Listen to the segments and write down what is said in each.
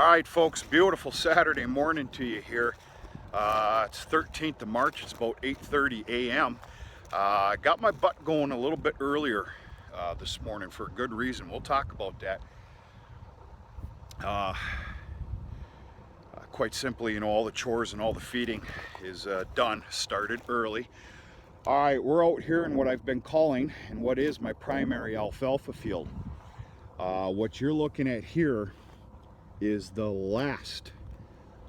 All right, folks, beautiful Saturday morning to you here. It's 13th of March. It's about 8:30 a.m. I got my butt going a little bit earlier this morning for a good reason. We'll talk about that. Quite simply, all the chores and all the feeding is done, started early. All right, we're out here in what I've been calling and what is my primary alfalfa field. What you're looking at here is the last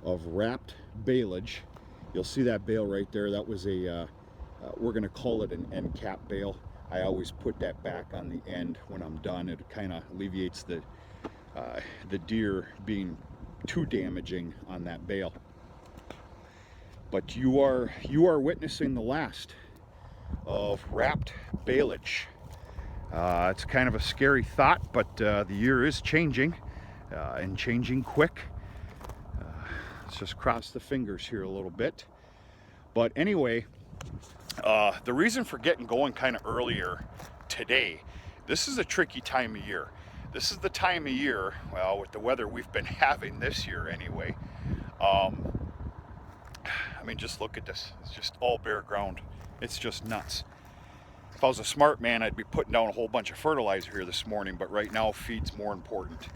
of wrapped baleage. You'll see that bale right there. That was a, we're gonna call it an end cap bale. I always put that back on the end when I'm done. It kind of alleviates the deer being too damaging on that bale. But you are witnessing the last of wrapped baleage. It's kind of a scary thought, but the year is changing and changing quick. Let's just cross the fingers here a little bit. But anyway, the reason for getting going kind of earlier today, this is a tricky time of year. This is the time of year, well, with the weather we've been having this year anyway. I mean, just look at this. It's just all bare ground. It's just nuts. If I was a smart man, I'd be putting down a whole bunch of fertilizer here this morning, but right now feed's more important.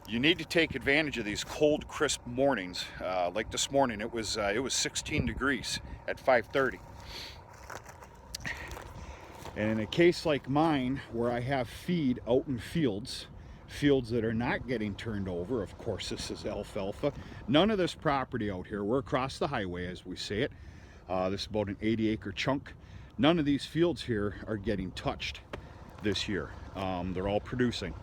You need to take advantage of these cold, crisp mornings. Like this morning, it was 16 degrees at 5:30. And in a case like mine, where I have feed out in fields that are not getting turned over, of course this is alfalfa. None of this property out here, we're across the highway as we say it. This is about an 80-acre chunk. None of these fields here are getting touched this year. They're all producing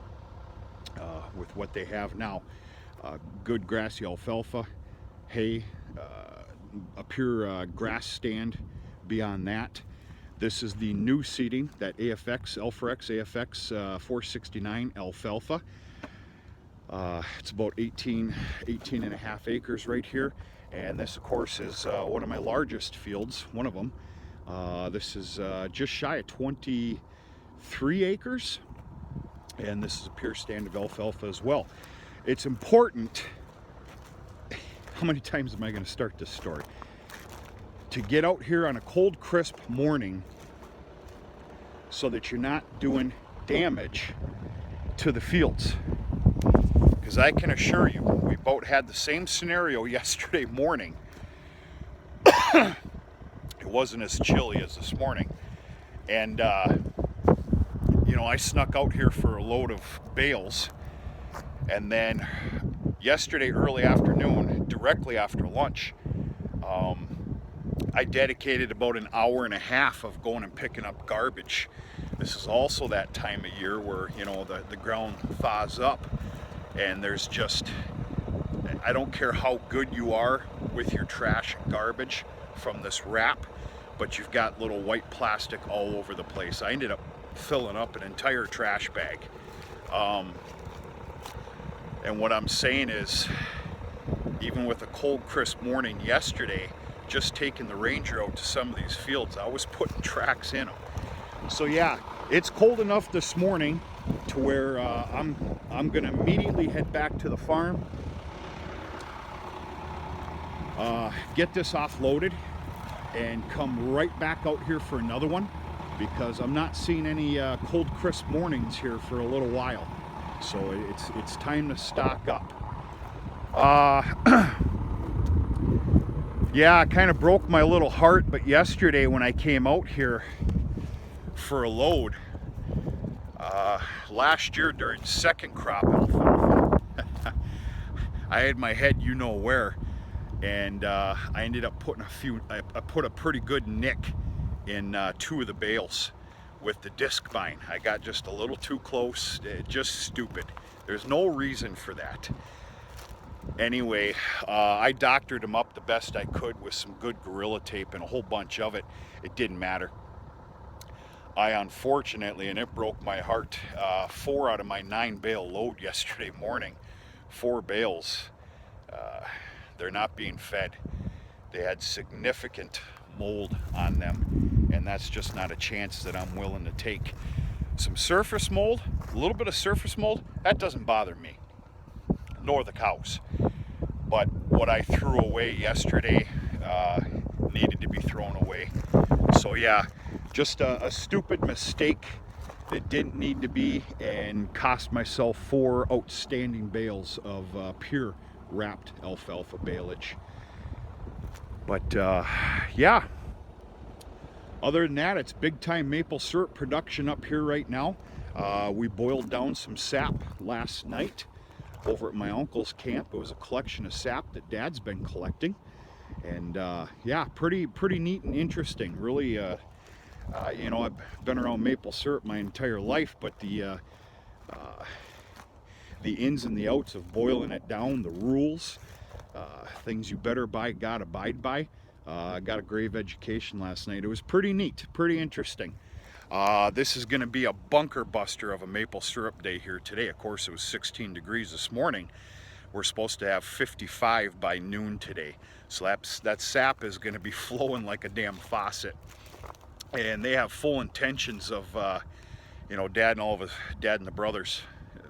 with what they have now. Good grassy alfalfa, hay, a pure grass stand beyond that. This is the new seeding, that AFX 469 alfalfa. It's about 18 and a half acres right here. And this, of course, is one of my largest fields, one of them. This is just shy of 23 acres. And this is a pure stand of alfalfa as well. It's important, how many times am I going to start this story? To get out here on a cold, crisp morning so that you're not doing damage to the fields. Because I can assure you, we both had the same scenario yesterday morning. It wasn't as chilly as this morning. And, I snuck out here for a load of bales. And then yesterday early afternoon, directly after lunch, I dedicated about an hour and a half of going and picking up garbage. This is also that time of year where, the ground thaws up and there's just, I don't care how good you are with your trash and garbage from this wrap, but you've got little white plastic all over the place. I ended up filling up an entire trash bag. And what I'm saying is, even with a cold, crisp morning yesterday, just taking the Ranger out to some of these fields, I was putting tracks in them. So yeah, it's cold enough this morning to where I'm gonna immediately head back to the farm, get this offloaded, and come right back out here for another one, because I'm not seeing any cold, crisp mornings here for a little while. So it's time to stock up. Yeah, it kind of broke my little heart, but yesterday when I came out here for a load, last year during second crop alfalfa, I had my head where, and I ended up putting I put a pretty good nick in two of the bales with the disc bind. I got just a little too close, just stupid. There's no reason for that. Anyway, I doctored them up the best I could with some good Gorilla Tape and a whole bunch of it. It didn't matter. I unfortunately, and it broke my heart, 4 out of my 9 bale load yesterday morning, 4 bales, they're not being fed. They had significant mold on them, and that's just not a chance that I'm willing to take. Some surface mold, a little bit of surface mold, that doesn't bother me. nor the cows. But what I threw away yesterday needed to be thrown away. So yeah, just a stupid mistake that didn't need to be, and cost myself 4 outstanding bales of pure wrapped alfalfa baleage. But yeah, other than that, it's big time maple syrup production up here right now. We boiled down some sap last night over at my uncle's camp. It was a collection of sap that Dad's been collecting, and yeah, pretty neat and interesting. Really, you know, I've been around maple syrup my entire life, but the ins and the outs of boiling it down, the rules, things you better gotta abide by. I got a grave education last night. It was pretty neat, pretty interesting. This is going to be a bunker buster of a maple syrup day here today. Of course, it was 16 degrees this morning. We're supposed to have 55 by noon today. So that sap is going to be flowing like a damn faucet. And they have full intentions of, you know, Dad and the brothers,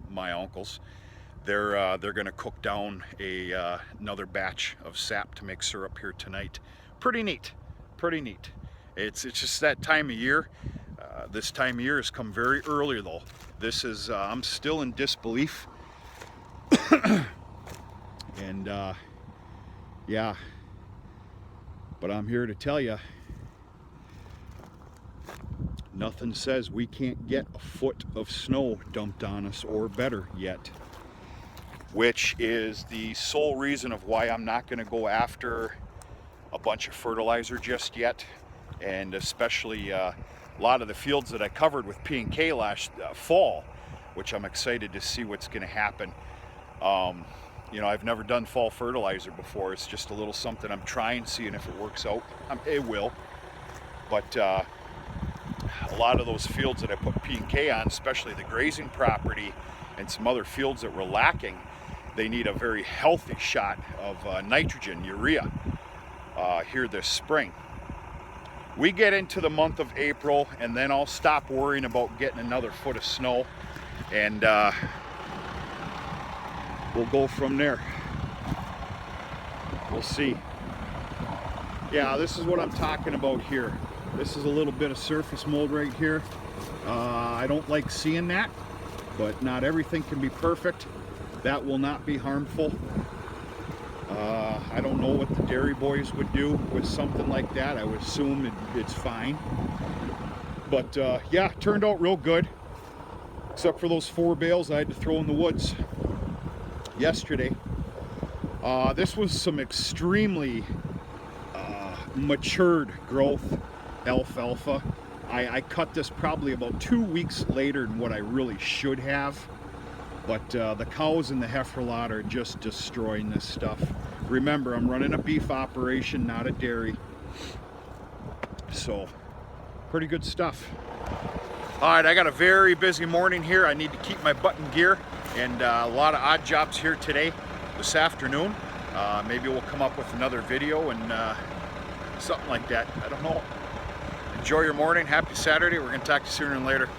my uncles, they're going to cook down another batch of sap to make syrup here tonight. Pretty neat, pretty neat. It's just that time of year. This time of year has come very early though. This is, I'm still in disbelief. And yeah, but I'm here to tell you, nothing says we can't get a foot of snow dumped on us or better yet. Which is the sole reason of why I'm not going to go after a bunch of fertilizer just yet, and especially a lot of the fields that I covered with P&K last fall, which I'm excited to see what's going to happen. You know, I've never done fall fertilizer before. It's just a little something I'm trying, seeing if it works out. It will, but a lot of those fields that I put P&K on, especially the grazing property and some other fields that were lacking, they need a very healthy shot of nitrogen, urea, here this spring. We get into the month of April, and then I'll stop worrying about getting another foot of snow, and we'll go from there. We'll see. Yeah, this is what I'm talking about here. This is a little bit of surface mold right here. I don't like seeing that, but not everything can be perfect. That will not be harmful. I don't know what the dairy boys would do with something like that. I would assume it's fine. But yeah, it turned out real good. Except for those 4 bales I had to throw in the woods yesterday. This was some extremely matured growth alfalfa. I cut this probably about 2 weeks later than what I really should have. But the cows and the heifer lot are just destroying this stuff. Remember, I'm running a beef operation, not a dairy. So, pretty good stuff. All right, I got a very busy morning here. I need to keep my butt in gear, and a lot of odd jobs here today, this afternoon. Maybe we'll come up with another video and something like that. I don't know. Enjoy your morning. Happy Saturday. We're going to talk to you sooner and later.